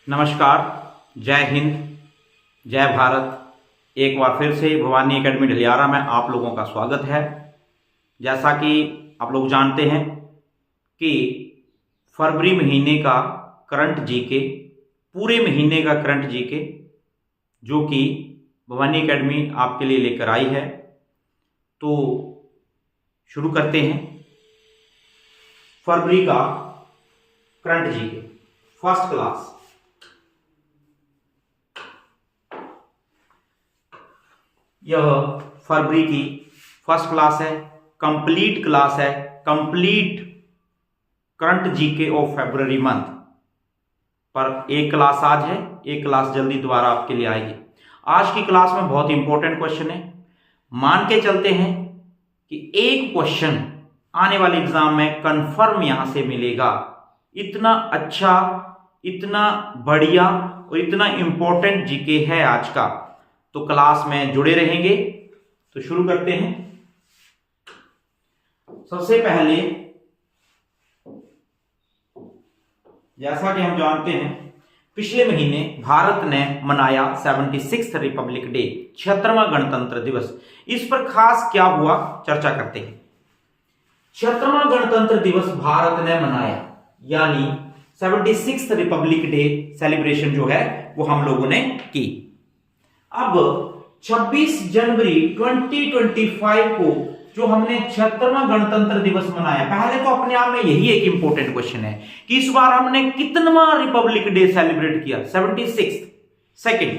नमस्कार, जय हिंद, जय भारत। एक बार फिर से भवानी एकेडमी ढलियारा में आप लोगों का स्वागत है। जैसा कि आप लोग जानते हैं कि फरवरी महीने का करंट जीके, पूरे महीने का करंट जीके जो कि भवानी एकेडमी आपके लिए लेकर आई है, तो शुरू करते हैं। फरवरी का करंट जीके फर्स्ट क्लास। यह फरवरी की फर्स्ट क्लास है, कंप्लीट क्लास है, complete current GK of February month. पर एक क्लास आज है, एक क्लास जल्दी दोबारा आपके लिए आएगी। आज की क्लास में बहुत इंपॉर्टेंट क्वेश्चन है। मान के चलते हैं कि एक क्वेश्चन आने वाले एग्जाम में कंफर्म यहां से मिलेगा। इतना अच्छा, इतना बढ़िया और इतना इंपॉर्टेंट जीके है आज का, तो क्लास में जुड़े रहेंगे। तो शुरू करते हैं। सबसे पहले, जैसा कि हम जानते हैं, पिछले महीने भारत ने मनाया 76th रिपब्लिक डे, 76वां गणतंत्र दिवस। इस पर खास क्या हुआ, चर्चा करते हैं। 76वां गणतंत्र दिवस भारत ने मनाया, यानी 76th रिपब्लिक डे सेलिब्रेशन जो है वो हम लोगों ने की। अब 26 जनवरी 2025 को जो हमने 76वां गणतंत्र दिवस मनाया, पहले तो अपने आप में यही एक इंपॉर्टेंट क्वेश्चन है कि इस बार हमने कितनवां रिपब्लिक डे सेलिब्रेट किया। 76। सेकंड,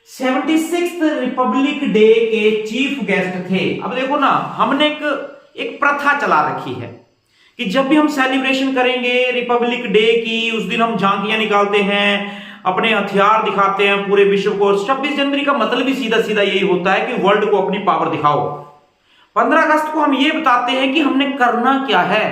76th रिपब्लिक डे के चीफ गेस्ट थे। अब देखो ना, हमने एक प्रथा चला रखी है कि जब भी हम सेलिब्रेशन करेंगे रिपब्लिक डे की, उस दिन हम झांकियां निकालते हैं, अपने हथियार दिखाते हैं पूरे विश्व को। 26 जनवरी का मतलब भी सीधा सीधा यही होता है कि वर्ल्ड को अपनी पावर दिखाओ। 15 अगस्त को हम ये बताते हैं कि हमने करना क्या है,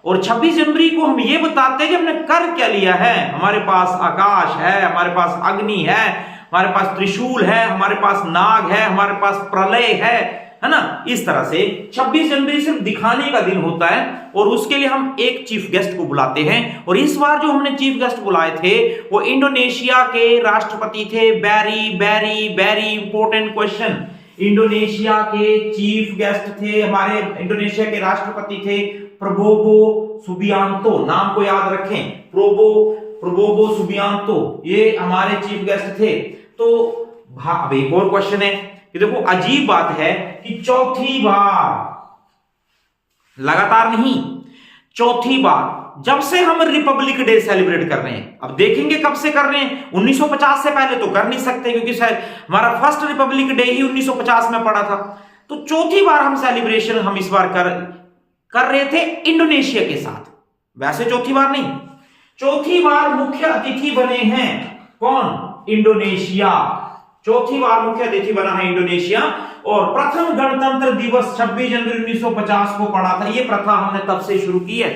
और 26 जनवरी को हम ये बताते हैं कि हमने कर क्या लिया है। हमारे पास आकाश है, हमारे पास अग्नि है, हमारे पास त्रिशूल है, हमारे पास नाग है, हमारे पास प्रलय है ना। इस तरह से 26 जनवरी सिर्फ दिखाने का दिन होता है, और उसके लिए हम एक चीफ गेस्ट को बुलाते हैं। और इस बार जो हमने चीफ गेस्ट बुलाए थे वो इंडोनेशिया के राष्ट्रपति थे। Very very very important question. Indonesia के चीफ गेस्ट थे, हमारे इंडोनेशिया के राष्ट्रपति थे प्रबोवो सुबियांतो। नाम को याद रखें, प्रबोवो सुबियांतो, ये हमारे चीफ गेस्ट थे। तो अब एक और क्वेश्चन है कि देखो, अजीब बात है कि चौथी बार, लगातार नहीं, चौथी बार जब से हम रिपब्लिक डे सेलिब्रेट कर रहे हैं। अब देखेंगे कब से कर रहे हैं। 1950 से पहले तो कर नहीं सकते, क्योंकि शायद हमारा फर्स्ट रिपब्लिक डे ही 1950 में पड़ा था। तो चौथी बार हम सेलिब्रेशन हम इस बार कर रहे थे इंडोनेशिया के साथ। वैसे चौथी बार नहीं, चौथी बार मुख्य अतिथि बने हैं कौन? इंडोनेशिया। चौथी बार मुख्य अतिथि बना है इंडोनेशिया। और प्रथम गणतंत्र दिवस 26 जनवरी 1950 को पड़ा था। यह प्रथा हमने तब से शुरू की है,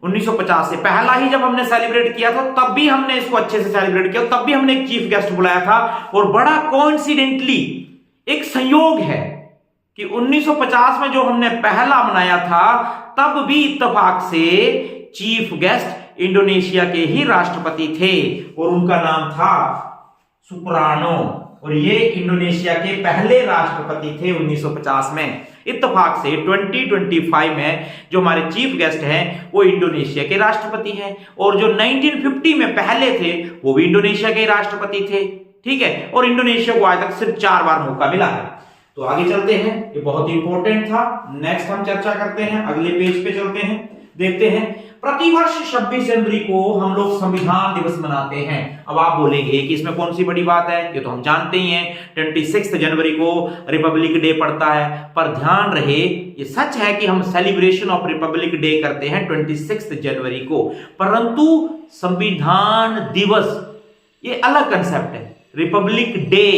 1950 से। पहला ही जब हमने सेलिब्रेट किया था तब भी हमने इसको अच्छे से सेलिब्रेट किया, तब भी हमने एक चीफ गेस्ट बुलाया था। और बड़ा कोइंसिडेंटली एक संयोग है कि 1950 में जो हमने पहला मनाया था, तब भी इत्तेफाक से चीफ गेस्ट इंडोनेशिया के ही राष्ट्रपति थे, और उनका नाम था सुकरानो। और ये इंडोनेशिया के पहले राष्ट्रपति थे 1950 में। इत्तेफाक से 2025 में जो हमारे चीफ गेस्ट हैं वो इंडोनेशिया के राष्ट्रपति हैं, और जो 1950 में पहले थे वो भी इंडोनेशिया के राष्ट्रपति थे। ठीक है, और इंडोनेशिया को आज तक सिर्फ 4 बार मौका मिला है। तो आगे चलते हैं, ये बहुत इंपॉर्टेंट था। नेक्स्ट हम चर्चा करते हैं, अगले पेज पे चलते हैं, देखते हैं। प्रतिवर्ष 26 जनवरी को हम लोग संविधान दिवस मनाते हैं। अब आप बोलेंगे कि इसमें कौन सी बड़ी बात है, ये तो हम जानते ही हैं, 26 जनवरी को रिपब्लिक डे पड़ता है। पर ध्यान रहे, ये सच है कि हम सेलिब्रेशन ऑफ रिपब्लिक डे करते हैं 26 जनवरी को, परंतु संविधान दिवस ये अलग कंसेप्ट है। रिपब्लिक डे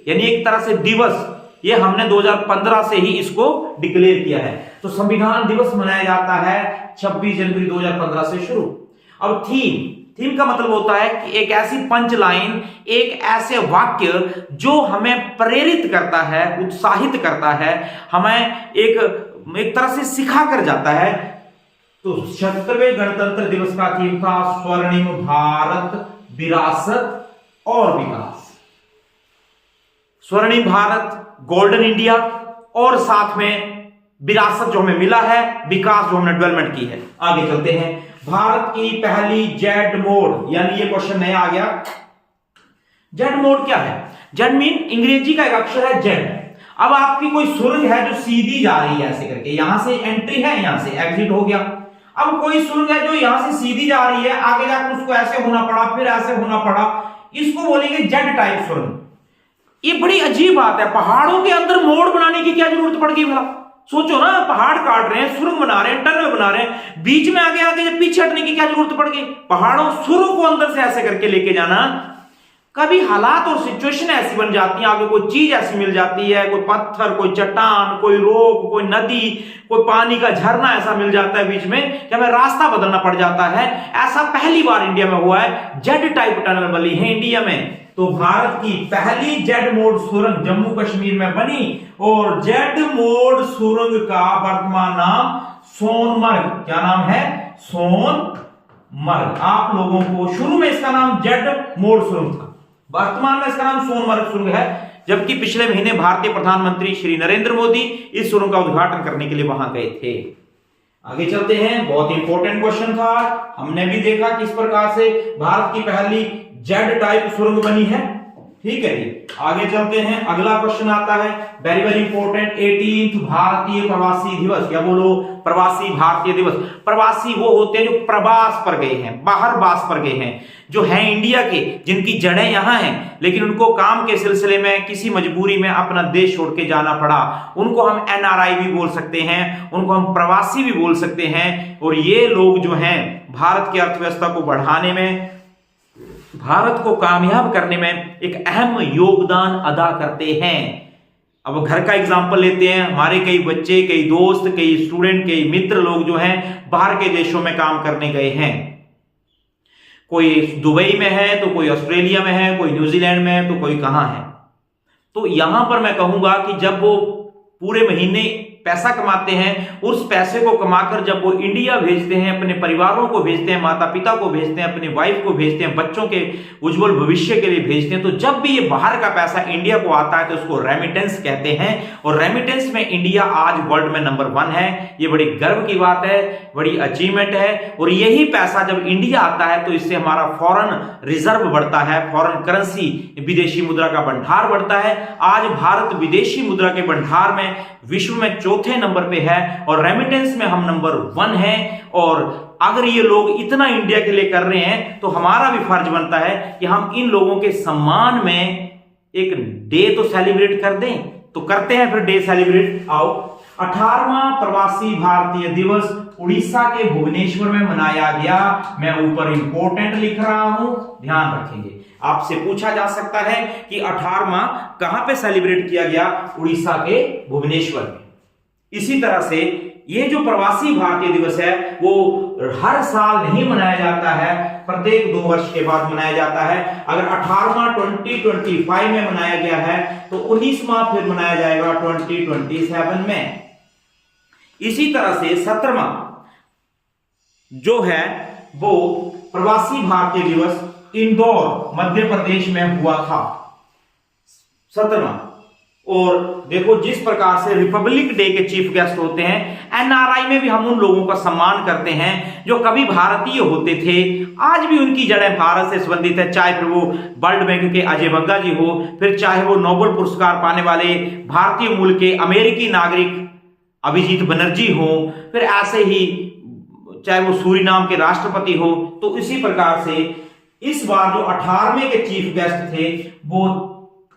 यानी एक तरह से दिवस, ये हमने 2015 से ही इसको डिक्लेयर किया है। तो संविधान दिवस मनाया जाता है 26 जनवरी 2015 से शुरू। अब थीम का मतलब होता है कि एक ऐसी पंच लाइन, एक ऐसे वाक्य जो हमें प्रेरित करता है, उत्साहित करता है, हमें एक तरह से सिखा कर जाता है। तो 76वें गणतंत्र दिवस का थीम था स्वर्णिम भारत विरासत और विकास। स्वर्णिम भारत, गोल्डन इंडिया और साथ में विरासत जो हमें मिला है, विकास जो हमने डेवलपमेंट की है। आगे चलते हैं। भारत की पहली जेड मोड, यानी ये क्वेश्चन नया आ गया। जेड मोड क्या है? जेड मीन अंग्रेजी का एक अक्षर है जेड। अब आपकी कोई सुरंग है जो सीधी जा रही है ऐसे करके, यहां से एंट्री है, यहां से एग्जिट हो गया। अब कोई सुरंग है जो यहां से सीधी जा रही है, आगे जाकर उसको ऐसे होना पड़ा, फिर ऐसे होना पड़ा, इसको बोलेंगे जेड टाइप सुरंग। ये बड़ी अजीब बात है, पहाड़ों के अंदर मोड़ बनाने की क्या जरूरत पड़ गई भला? सोचो ना, पहाड़ काट रहे हैं, सुरंग बना रहे हैं, टनल बना रहे हैं, बीच में आगे आगे जब पीछे हटने की क्या जरूरत पड़ गई? पहाड़ों सुरंग को अंदर से ऐसे करके लेके जाना। कभी हालात और सिचुएशन ऐसी बन जाती है, आगे कोई चीज ऐसी मिल जाती है, कोई पत्थर, कोई चट्टान, कोई रोक, कोई नदी, कोई पानी का झरना ऐसा मिल जाता है बीच में कि हमें रास्ता बदलना पड़ जाता है। ऐसा पहली बार इंडिया में हुआ है, जेड टाइप टनल बनी है इंडिया में। तो भारत की पहली जेड मोड सुरंग जम्मू कश्मीर में बनी और जेड मोड सुरंग का वर्तमान नाम सोनमर्ग। क्या नाम है? सोनमर्ग। आप लोगों को शुरू में इसका नाम जेड मोड सुरंग था, वर्तमान में इसका नाम सोनमर्ग सुरंग है। जबकि पिछले महीने भारतीय प्रधानमंत्री श्री नरेंद्र मोदी इस सुरंग का उद्घाटन करने के लिए वहां गए थे। आगे चलते हैं। बहुत इंपॉर्टेंट क्वेश्चन था, हमने भी देखा किस प्रकार से भारत की पहली जेड टाइप सुरंग बनी है। ठीक है जी, आगे चलते हैं। अगला क्वेश्चन आता है, वेरी वेरी इंपॉर्टेंट, 18th भारतीय प्रवासी दिवस। क्या बोलो? प्रवासी भारतीय दिवस। प्रवासी वो होते हैं जो प्रवास पर गए हैं, बाहर बास पर गए हैं, जो हैं इंडिया के, जिनकी जड़ें यहां हैं, लेकिन उनको काम के सिलसिले में किसी मजबूरी में अपना देश छोड़ के जाना पड़ा। उनको हम एनआरआई भी बोल सकते हैं, उनको हम प्रवासी भी बोल सकते हैं। और ये लोग जो हैं भारत की अर्थव्यवस्था को बढ़ाने में, भारत को कामयाब करने में एक अहम योगदान अदा करते हैं। अब घर का एग्जांपल लेते हैं। हमारे कई बच्चे, कई दोस्त, कई स्टूडेंट, कई मित्र लोग जो हैं बाहर के देशों में काम करने गए हैं। कोई दुबई में है, तो कोई ऑस्ट्रेलिया में है, कोई न्यूजीलैंड में है, तो कोई कहां है। तो यहां पर मैं कहूंगा कि जब वो पूरे महीने पैसा कमाते हैं, उस पैसे को कमाकर जब वो इंडिया भेजते हैं, अपने परिवारों को भेजते हैं, माता पिता को भेजते हैं, अपनी वाइफ को भेजते हैं, बच्चों के उज्जवल भविष्य के लिए भेजते हैं, तो जब भी ये बाहर का पैसा इंडिया को आता है तो उसको रेमिटेंस कहते हैं। और रेमिटेंस में इंडिया आज वर्ल्ड में नंबर 1 है। ये बड़ी गर्व की बात है, बड़ी अचीवमेंट है। और यही पैसा जब इंडिया आता है तो इससे हमारा फॉरेन रिजर्व बढ़ता है, फॉरेन करेंसी, विदेशी मुद्रा का भंडार बढ़ता है। आज भारत विदेशी मुद्रा के भंडार में विश्व में चौथे नंबर पे है और रेमिटेंस में हम नंबर 1 है। और अगर ये लोग इतना इंडिया के लिए कर रहे हैं तो हमारा भी फर्ज बनता है कि हम इन लोगों के सम्मान में एक डे तो सेलिब्रेट कर दें। तो करते हैं फिर डे सेलिब्रेट। आओ, 18वां प्रवासी भारतीय दिवस उड़ीसा के भुवनेश्वर में मनाया गया। मैं ऊपर इंपॉर्टेंट लिख रहा हूं, ध्यान रखेंगे। आपसे पूछा जा सकता है कि 18वां कहां पे सेलिब्रेट किया गया? उड़ीसा के भुवनेश्वर में। इसी तरह से ये जो प्रवासी भारतीय दिवस है वो हर साल नहीं मनाया जाता है, प्रत्येक 2 वर्ष के बाद मनाया जाता है। अगर 18वां 2025 में मनाया गया है तो 19वां फिर मनाया जाएगा 2027 में। इसी तरह से 17वां जो है वो प्रवासी भारतीय दिवस इंदौर मध्य प्रदेश में हुआ था, 17वां। और देखो जिस प्रकार से रिपब्लिक डे के चीफ गेस्ट होते हैं, एनआरआई में भी हम उन लोगों का सम्मान करते हैं जो कभी भारतीय होते थे, आज भी उनकी जड़ें भारत से संबंधित है। चाहे फिर वो वर्ल्ड बैंक के अजय बंगा जी हो, फिर चाहे वो नोबेल पुरस्कार पाने वाले भारतीय मूल के अमेरिकी नागरिक अभिजीत बनर्जी हो, फिर ऐसे ही चाहे वो सूरीनाम के राष्ट्रपति हो। तो इसी प्रकार से इस बार जो 18वें के चीफ गेस्ट थे वो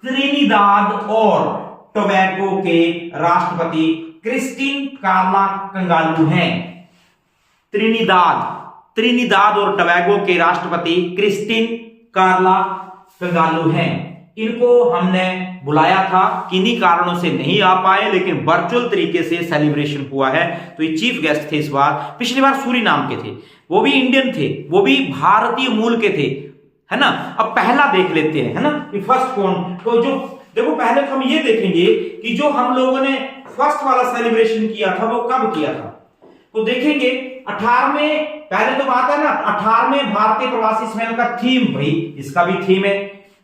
त्रिनिदाद और टोबैगो के राष्ट्रपति क्रिस्टिन कार्ला कंगालू हैं। त्रिनिदाद और टोबैगो के राष्ट्रपति क्रिस्टिन कार्ला कंगालू हैं। इनको हमने बुलाया था, किन्हीं कारणों से नहीं आ पाए, लेकिन वर्चुअल तरीके से सेलिब्रेशन हुआ है। तो ये चीफ गेस्ट थे इस बार। पिछली बार सूरीनाम के थे, वो भी इंडियन थे, वो भी भारतीय मूल के थे, है ना। अब पहला देख लेते हैं, है ना, कि फर्स्ट कौन। तो जो देखो पहले हम ये देखेंगे कि जो हम लोगों ने फर्स्ट वाला सेलिब्रेशन किया था वो कब किया था। तो देखेंगे 18वें, पहले तो बात है ना 18वें भारतीय प्रवासी सम्मेलन का थीम, भाई इसका भी थीम है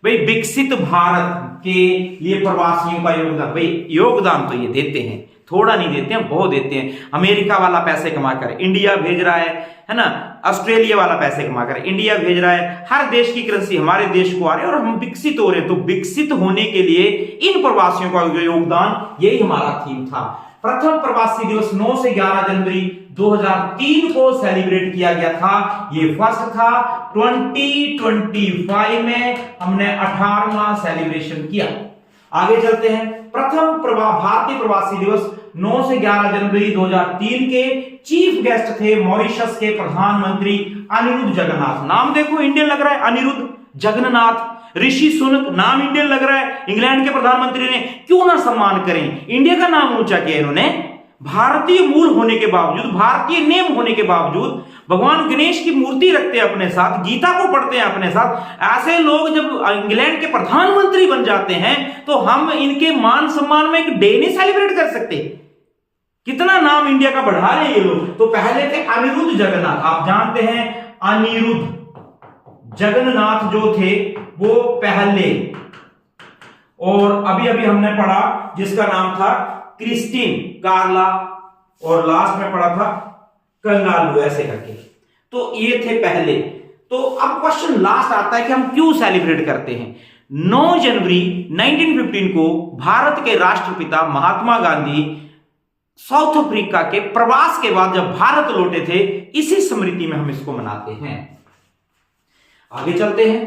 भाई विकसित भारत के लिए प्रवासियों का योगदान। भाई योगदान तो ये देते हैं, थोड़ा नहीं देते हैं, बहुत देते हैं। अमेरिका वाला पैसे कमाकर इंडिया भेज रहा है ना, ऑस्ट्रेलिया वाला पैसे कमाकर इंडिया भेज रहा है, हर देश की करेंसी हमारे देश को आ रही है और हम विकसित हो रहे हैं। तो विकसित होने के लिए इन प्रवासियों का योगदान, यही हमारा थीम था। प्रथम प्रवासी दिवस 9 से 11 जनवरी 2003 को सेलिब्रेट किया गया था, ये फर्स्ट था। 2025 में हमने 18वां सेलिब्रेशन किया। आगे चलते हैं। प्रथम भारतीय प्रवासी दिवस 9 से 11 जनवरी 2003 के चीफ गेस्ट थे मॉरिशस के प्रधानमंत्री अनिरुद्ध जगन्नाथ। नाम देखो इंडियन लग रहा है, अनिरुद्ध जगन्नाथ। ऋषि सुनक, नाम इंडियन लग रहा है, इंग्लैंड के प्रधानमंत्री ने, क्यों ना सम्मान करें, इंडिया का नाम ऊंचा किया इन्होंने। भारतीय मूल होने के बावजूद, भारतीय नेम होने के बावजूद, भगवान गणेश की मूर्ति रखते हैं अपने साथ, गीता को पढ़ते हैं अपने साथ। ऐसे लोग जब इंग्लैंड के प्रधानमंत्री बन जाते हैं तो हम इनके मान सम्मान में एक डे नहीं सेलिब्रेट कर सकते। कितना नाम इंडिया का बढ़ा रहे हैं ये लोग। तो पहले थे अनिरुद्ध जगन्नाथ, आप जानते हैं अनिरुद्ध जगन्नाथ जो थे वो पहले, और अभी अभी हमने पढ़ा जिसका नाम था क्रिस्टीन कार्ला, और लास्ट में पढ़ा था कंगालू, ऐसे करके। तो ये थे पहले। तो अब क्वेश्चन लास्ट आता है कि हम क्यों सेलिब्रेट करते हैं। 9 जनवरी 1915 को भारत के राष्ट्रपिता महात्मा गांधी साउथ अफ्रीका के प्रवास के बाद जब भारत लौटे थे, इसी स्मृति में हम इसको मनाते हैं। आगे चलते हैं।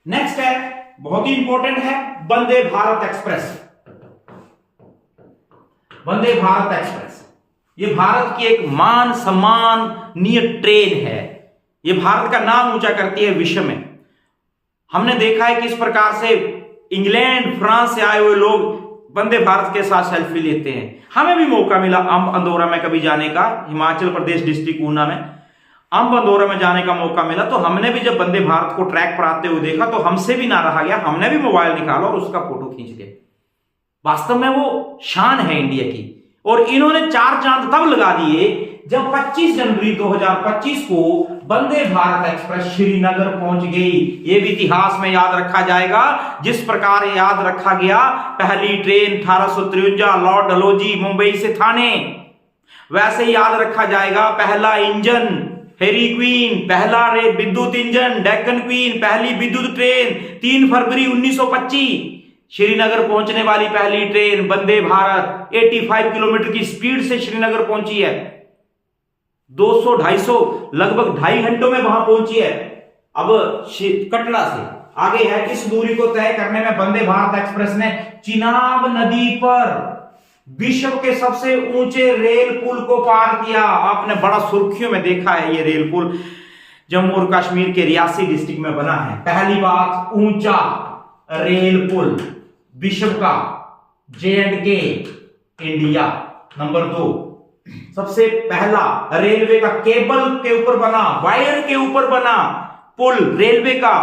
नेक्स्ट है, बहुत ही इंपॉर्टेंट है, वंदे भारत एक्सप्रेस। वंदे भारत एक्सप्रेस ये भारत की एक मान सम्मानीय ट्रेन है। ये भारत का नाम ऊंचा करती है विश्व में। हमने देखा है कि इस प्रकार से इंग्लैंड, फ्रांस से आए हुए लोग वंदे भारत के साथ सेल्फी लेते हैं। हमें भी मौका मिला अम्ब अंदौरा में कभी जाने का, हिमाचल प्रदेश डिस्ट्रिक्ट ऊना में अम्ब अंदौरा में जाने का मौका मिला। तो हमने भी जब वंदे भारत को ट्रैक पर आते हुए देखा तो हमसे भी ना रहा गया, हमने भी मोबाइल निकाला और उसका फोटो खींच लिया। वास्तव में वो शान है इंडिया की। और इन्होंने 4 चांद तब लगा दिए जब 25 जनवरी 2025 को वंदे भारत एक्सप्रेस श्रीनगर पहुंच गई। ये भी इतिहास में याद रखा जाएगा, जिस प्रकार याद रखा गया पहली ट्रेन 1853 लॉर्ड डलहौजी मुंबई से थाने, वैसे ही याद रखा जाएगा पहला इंजन हेरी क्वीन, पहला विद्युत इंजन डेक्कन क्वीन, पहली विद्युत ट्रेन 3 फरवरी 1925 श्रीनगर पहुंचने वाली पहली ट्रेन वंदे भारत 85 किलोमीटर की स्पीड से श्रीनगर पहुंची है। 200-250 लगभग 2.5 घंटों में वहां पहुंची है। अब कटरा से आगे है। इस दूरी को तय करने में वंदे भारत एक्सप्रेस ने चिनाब नदी पर विश्व के सबसे ऊंचे रेल पुल को पार किया। आपने बड़ा सुर्खियों में देखा है ये रेल पुल, जम्मू और कश्मीर के रियासी डिस्ट्रिक्ट में बना है। पहली बात, ऊंचा रेल पुल विश्व का, J&K इंडिया। नंबर 2, सबसे पहला रेलवे का केबल के ऊपर बना, वायर के ऊपर बना पुल रेलवे का,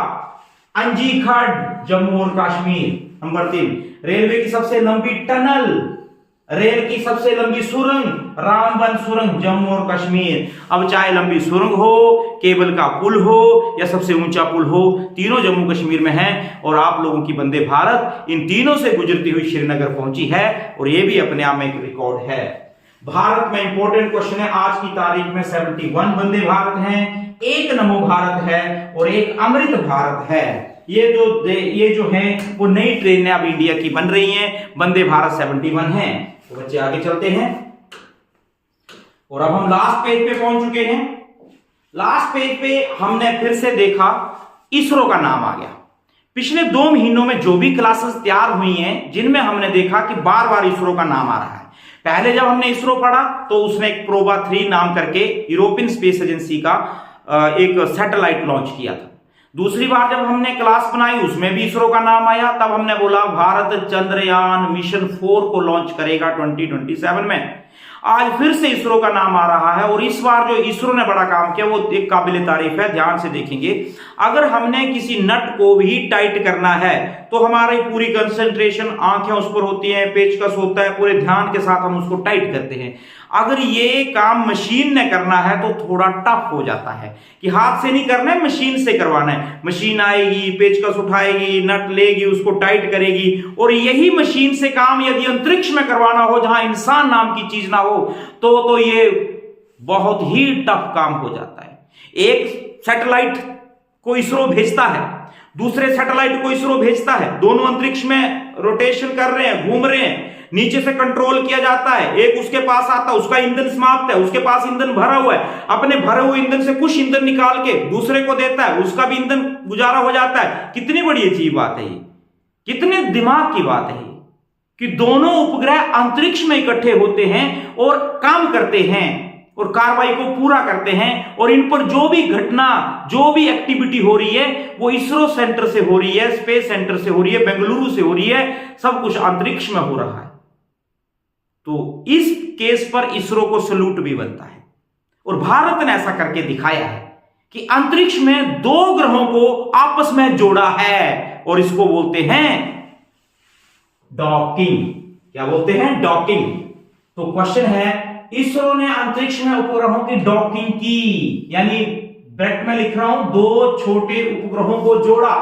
अंजी खड्ड जम्मू और कश्मीर। नंबर 3, रेलवे की सबसे लंबी टनल, रेल की सबसे लंबी सुरंग रामबन सुरंग जम्मू और कश्मीर। अब चाहे लंबी सुरंग हो, केबल का पुल हो या सबसे ऊंचा पुल हो, तीनों जम्मू कश्मीर में है। और आप लोगों की वंदे भारत इन तीनों से गुजरती हुई श्रीनगर पहुंची है, और यह भी अपने आप में एक रिकॉर्ड है। भारत में इंपॉर्टेंट क्वेश्चन है, आज की तारीख में 71 वंदे भारत हैं, 1 नमो भारत है और 1 अमृत भारत है। ये जो है वो नई ट्रेनें अब इंडिया की बन रही हैं। वंदे भारत 71 है। तो बच्चे आगे चलते हैं, और अब हम लास्ट पेज पे पहुंच चुके हैं। लास्ट पेज पे हमने फिर से देखा इसरो का नाम आ गया। पिछले 2 महीनों में जो भी क्लासेस तैयार हुई हैं, जिनमें हमने देखा कि बार बार इसरो का नाम आ रहा है। पहले जब हमने इसरो पढ़ा तो उसने एक प्रोबा 3 नाम करके यूरोपियन स्पेस एजेंसी का एक सैटेलाइट लॉन्च किया था। दूसरी बार जब हमने क्लास बनाई उसमें भी इसरो का नाम आया, तब हमने बोला भारत चंद्रयान मिशन 4 को लॉन्च करेगा 2027 में। आज फिर से इसरो का नाम आ रहा है और इस बार जो इसरो ने बड़ा काम किया वो एक काबिल तारीफ है। ध्यान से देखेंगे, अगर हमने किसी नट को भी टाइट करना है तो हमारी पूरी कंसंट्रेशन, आंखें उस पर होती हैं, पेचकस होता है, पूरे ध्यान के साथ हम उसको टाइट करते हैं। अगर ये काम मशीन ने करना है तो थोड़ा टफ हो जाता है कि हाथ से नहीं करना है, मशीन से करवाना है। मशीन आएगी, पेचकस उठाएगी, नट लेगी, उसको टाइट करेगी, और यही मशीन से काम यदि अंतरिक्ष में करवाना हो जहां इंसान नाम की चीज ना हो तो ये बहुत ही टफ काम हो जाता है। एक सैटेलाइट को इसरो भेजता है, दूसरे सैटेलाइट को इसरो भेजता है, दोनों अंतरिक्ष में रोटेशन कर रहे हैं, घूम रहे हैं, नीचे से कंट्रोल किया जाता है। एक उसके पास आता है, उसका ईंधन समाप्त है, उसके पास ईंधन भरा हुआ है, अपने भरे हुए ईंधन से कुछ ईंधन निकाल के दूसरे को देता है, उसका भी ईंधन गुजारा हो जाता है। कितनी बड़ी अजीब बात है ये, कितने दिमाग की बात है कि दोनों उपग्रह अंतरिक्ष में इकट्ठे होते हैं और काम करते हैं और कार्रवाई को पूरा करते हैं, और इन पर जो भी घटना, जो भी एक्टिविटी हो रही है वो इसरो सेंटर से हो रही है, स्पेस सेंटर से हो रही है, बेंगलुरु से हो रही है, सब कुछ अंतरिक्ष में हो रहा है। तो इस केस पर इसरो को सल्यूट भी बनता है, और भारत ने ऐसा करके दिखाया है कि अंतरिक्ष में दो ग्रहों को आपस में जोड़ा है, और इसको बोलते हैं डॉकिंग। क्या बोलते हैं? डॉकिंग। तो क्वेश्चन है, इसरो ने अंतरिक्ष में उपग्रहों की डॉकिंग की, यानी ब्रैकेट में लिख रहा हूं, दो छोटे उपग्रहों को जोड़ा,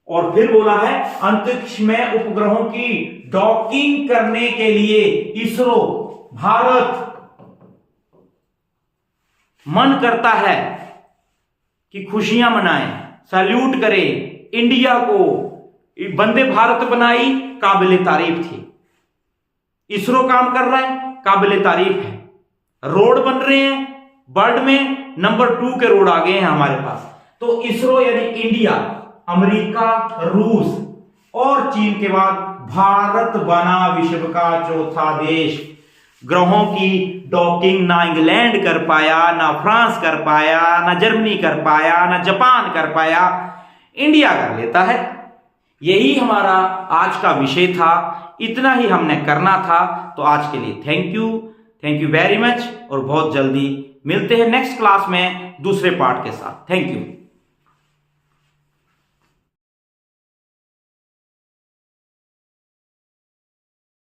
और फिर बोला है अंतरिक्ष में उपग्रहों की डॉकिंग करने के लिए इसरो, भारत मन करता है कि खुशियां मनाएं, सैल्यूट करें इंडिया को। वंदे भारत बनाई, काबिले तारीफ थी। इसरो काम कर रहा है, काबिले तारीफ है। रोड बन रहे हैं, वर्ल्ड में नंबर 2 के रोड आ गए हैं हमारे पास। तो इसरो यानी इंडिया, अमेरिका, रूस और चीन के बाद भारत बना विश्व का चौथा देश। ग्रहों की डॉकिंग ना इंग्लैंड कर पाया, ना फ्रांस कर पाया, ना जर्मनी कर पाया, ना जापान कर पाया, इंडिया कर लेता है। यही हमारा आज का विषय था, इतना ही हमने करना था। तो आज के लिए थैंक यू वेरी मच, और बहुत जल्दी मिलते हैं नेक्स्ट क्लास में दूसरे पार्ट के साथ। Thank you.